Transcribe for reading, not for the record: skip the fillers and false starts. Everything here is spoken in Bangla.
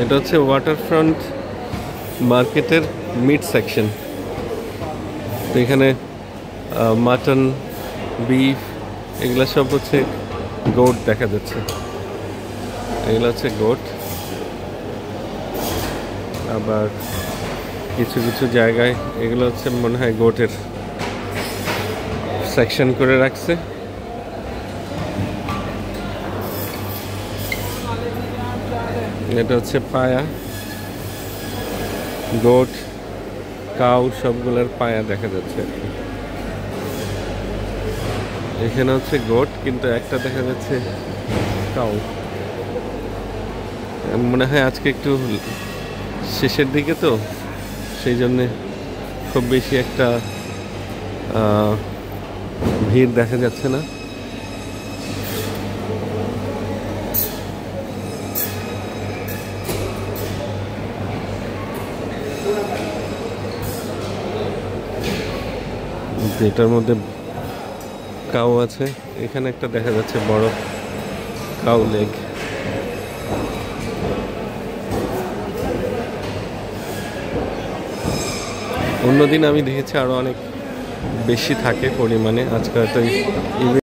এটা হচ্ছে ওয়াটারফ্রন্ট মার্কেটের মিট সেকশন। তো এখানে মাটন, বিফ, এগুলো সব হচ্ছে গোট দেখা যাচ্ছে। এগুলো হচ্ছে গোট। আবার কিছু কিছু জায়গায় এগুলো হচ্ছে মনে হয় গোটের সেকশন করে রাখছে। এটা হচ্ছে পায়া, গোট, কাউ সবগুলোর পায়া দেখা যাচ্ছে। এখানে হচ্ছে গোট, কিন্তু একটা দেখা যাচ্ছে কাউ। মনে হয় আজকে একটু শেষের দিকে, তো সেই জন্যে খুব বেশি একটা ভিড় দেখা যাচ্ছে না। যেটার মধ্যে কাউ আছে, এখানে একটা দেখা যাচ্ছে বড় কাউ লেগ। অন্যদিন আমি দেখেছি আরো অনেক বেশি থাকে পরিমাণে, আজকে হয়তো